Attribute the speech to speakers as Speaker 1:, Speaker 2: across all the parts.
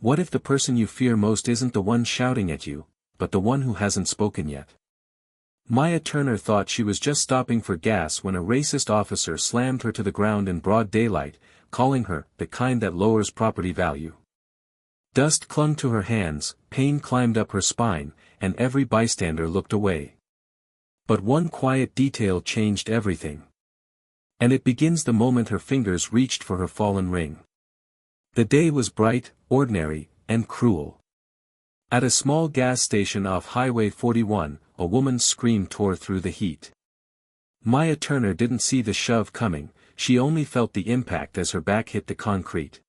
Speaker 1: What if the person you fear most isn't the one shouting at you, but the one who hasn't spoken yet? Maya Turner thought she was just stopping for gas when a racist officer slammed her to the ground in broad daylight, calling her the kind that lowers property value. Dust clung to her hands, pain climbed up her spine, and every bystander looked away. But one quiet detail changed everything. And it begins the moment her fingers reached for her fallen ring. The day was bright, ordinary, and cruel. At a small gas station off Highway 41, a woman's scream tore through the heat. Maya Turner didn't see the shove coming, she only felt the impact as her back hit the concrete.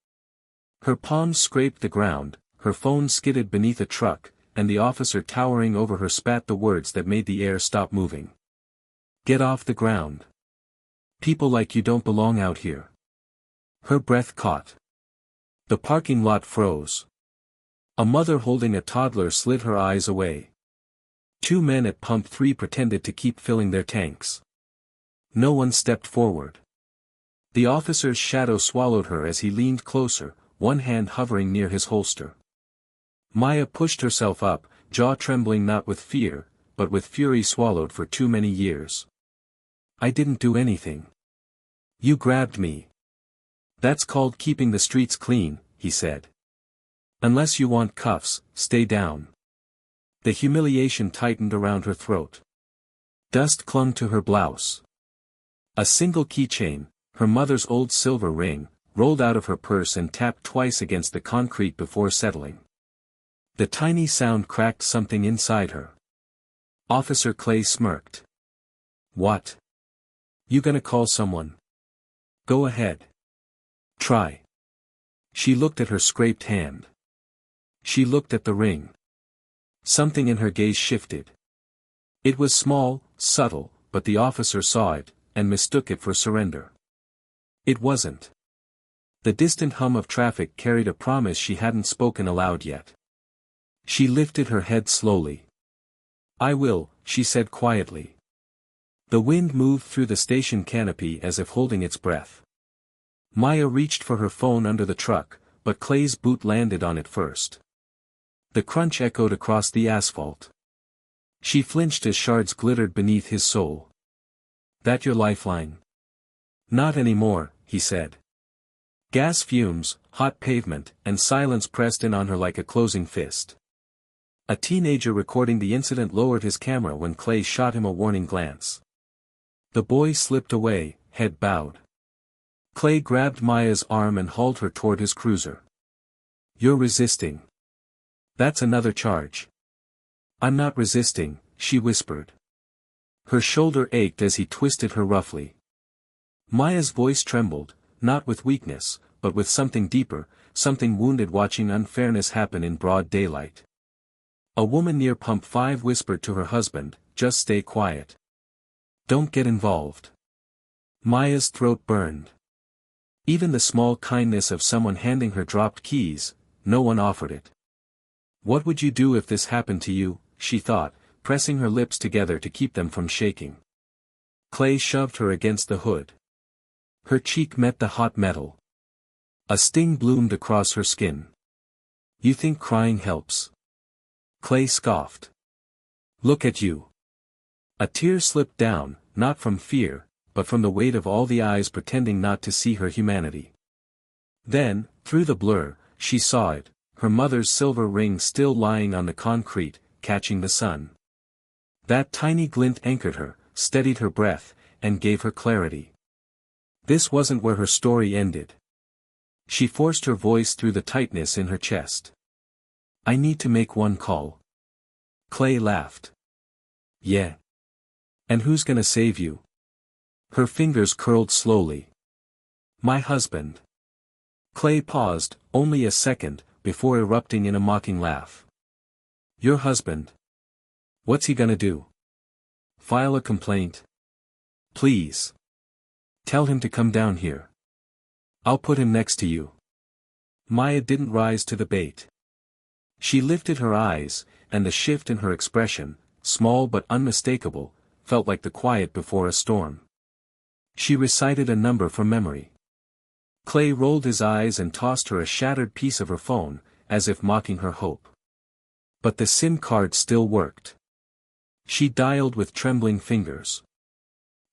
Speaker 1: Her palms scraped the ground, her phone skidded beneath a truck, and the officer towering over her spat the words that made the air stop moving. "Get off the ground. People like you don't belong out here." Her breath caught. The parking lot froze. A mother holding a toddler slid her eyes away. Two men at pump 3 pretended to keep filling their tanks. No one stepped forward. The officer's shadow swallowed her as he leaned closer, one hand hovering near his holster. Maya pushed herself up, jaw trembling not with fear, but with fury swallowed for too many years. "I didn't do anything. You grabbed me." "That's called keeping the streets clean," he said. "Unless you want cuffs, stay down." The humiliation tightened around her throat. Dust clung to her blouse. A single keychain, her mother's old silver ring, rolled out of her purse and tapped twice against the concrete before settling. The tiny sound cracked something inside her. Officer Clay smirked. "What? You gonna call someone? Go ahead. Try." She looked at her scraped hand. She looked at the ring. Something in her gaze shifted. It was small, subtle, but the officer saw it, and mistook it for surrender. It wasn't. The distant hum of traffic carried a promise she hadn't spoken aloud yet. She lifted her head slowly. "I will," she said quietly. The wind moved through the station canopy as if holding its breath. Maya reached for her phone under the truck, but Clay's boot landed on it first. The crunch echoed across the asphalt. She flinched as shards glittered beneath his sole. "That your lifeline?" "Not anymore," he said. Gas fumes, hot pavement, and silence pressed in on her like a closing fist. A teenager recording the incident lowered his camera when Clay shot him a warning glance. The boy slipped away, head bowed. Clay grabbed Maya's arm and hauled her toward his cruiser. "You're resisting. That's another charge." "I'm not resisting," she whispered. Her shoulder ached as he twisted her roughly. Maya's voice trembled, not with weakness, but with something deeper, something wounded watching unfairness happen in broad daylight. A woman near pump 5 whispered to her husband, "Just stay quiet. Don't get involved." Maya's throat burned. Even the small kindness of someone handing her dropped keys, no one offered it. "What would you do if this happened to you?" she thought, pressing her lips together to keep them from shaking. Clay shoved her against the hood. Her cheek met the hot metal. A sting bloomed across her skin. "You think crying helps?" Clay scoffed. "Look at you." A tear slipped down, not from fear, but from the weight of all the eyes pretending not to see her humanity. Then, through the blur, she saw it, her mother's silver ring still lying on the concrete, catching the sun. That tiny glint anchored her, steadied her breath, and gave her clarity. This wasn't where her story ended. She forced her voice through the tightness in her chest. "I need to make one call." Clay laughed. "Yeah. And who's gonna save you?" Her fingers curled slowly. "My husband." Clay paused, only a second, before erupting in a mocking laugh. "Your husband? What's he gonna do? File a complaint? Please. Tell him to come down here. I'll put him next to you." Maya didn't rise to the bait. She lifted her eyes, and the shift in her expression, small but unmistakable, felt like the quiet before a storm. She recited a number from memory. Clay rolled his eyes and tossed her a shattered piece of her phone, as if mocking her hope. But the SIM card still worked. She dialed with trembling fingers.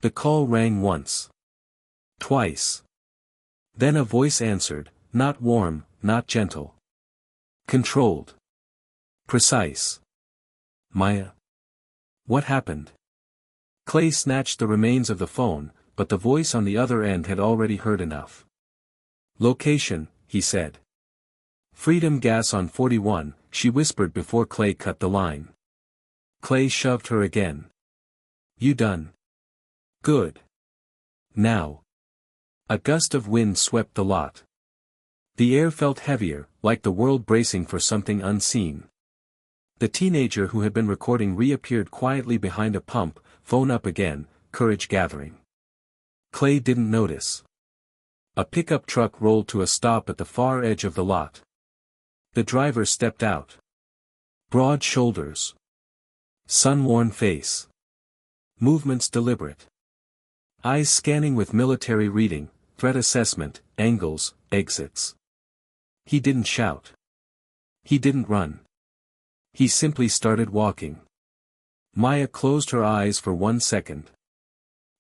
Speaker 1: The call rang once. Twice. Then a voice answered, not warm, not gentle. Controlled. Precise. Maya. What happened? Clay snatched the remains of the phone, but the voice on the other end had already heard enough. Location, he said. Freedom Gas on 41, she whispered before Clay cut the line. Clay shoved her again. You done? Good. Now. A gust of wind swept the lot. The air felt heavier, like the world bracing for something unseen. The teenager who had been recording reappeared quietly behind a pump, phone up again, courage gathering. Clay didn't notice. A pickup truck rolled to a stop at the far edge of the lot. The driver stepped out. Broad shoulders. Sun-worn face. Movements deliberate. Eyes scanning with military reading, threat assessment, angles, exits. He didn't shout. He didn't run. He simply started walking. Maya closed her eyes for 1 second.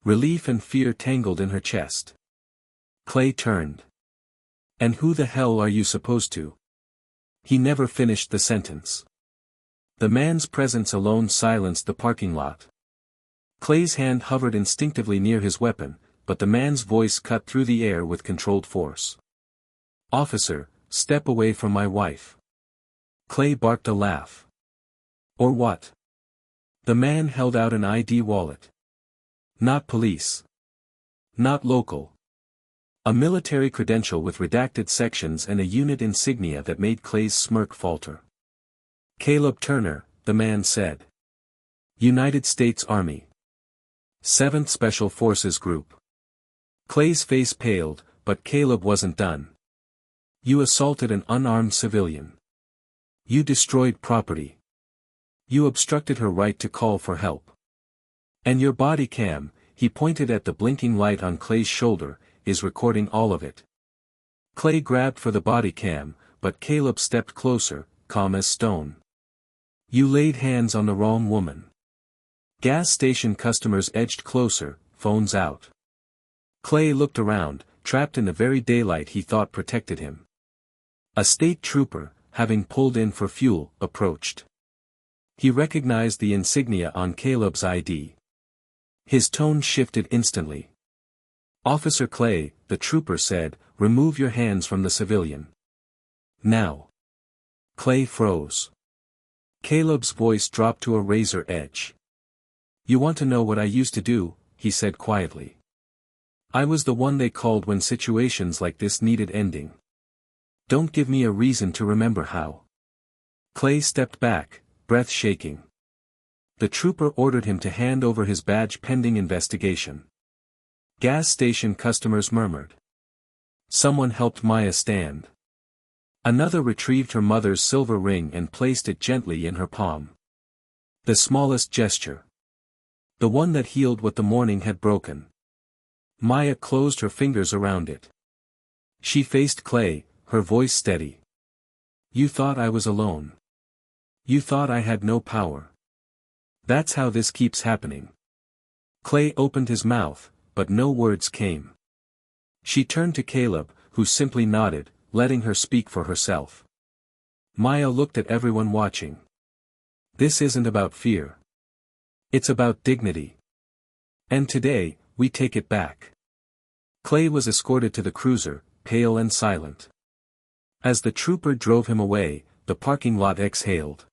Speaker 1: Relief and fear tangled in her chest. Clay turned. And who the hell are you supposed to? He never finished the sentence. The man's presence alone silenced the parking lot. Clay's hand hovered instinctively near his weapon, but the man's voice cut through the air with controlled force. Officer, step away from my wife. Clay barked a laugh. Or what? The man held out an ID wallet. Not police. Not local. A military credential with redacted sections and a unit insignia that made Clay's smirk falter. Caleb Turner, the man said. United States Army. 7th Special Forces Group. Clay's face paled, but Caleb wasn't done. You assaulted an unarmed civilian. You destroyed property. You obstructed her right to call for help. And your body cam, he pointed at the blinking light on Clay's shoulder, is recording all of it. Clay grabbed for the body cam, but Caleb stepped closer, calm as stone. You laid hands on the wrong woman. Gas station customers edged closer, phones out. Clay looked around, trapped in the very daylight he thought protected him. A state trooper, having pulled in for fuel, approached. He recognized the insignia on Caleb's ID. His tone shifted instantly. Officer Clay, the trooper said, remove your hands from the civilian. Now. Clay froze. Caleb's voice dropped to a razor edge. You want to know what I used to do, he said quietly. I was the one they called when situations like this needed ending. Don't give me a reason to remember how. Clay stepped back, breath shaking. The trooper ordered him to hand over his badge pending investigation. Gas station customers murmured. Someone helped Maya stand. Another retrieved her mother's silver ring and placed it gently in her palm. The smallest gesture. The one that healed what the morning had broken. Maya closed her fingers around it. She faced Clay, her voice steady. You thought I was alone. You thought I had no power. That's how this keeps happening. Clay opened his mouth, but no words came. She turned to Caleb, who simply nodded, letting her speak for herself. Maya looked at everyone watching. This isn't about fear. It's about dignity. And today, we take it back. Clay was escorted to the cruiser, pale and silent. As the trooper drove him away, the parking lot exhaled.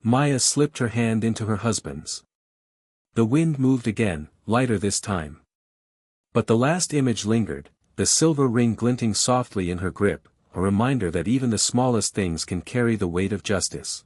Speaker 1: Maya slipped her hand into her husband's. The wind moved again, lighter this time. But the last image lingered, the silver ring glinting softly in her grip, a reminder that even the smallest things can carry the weight of justice.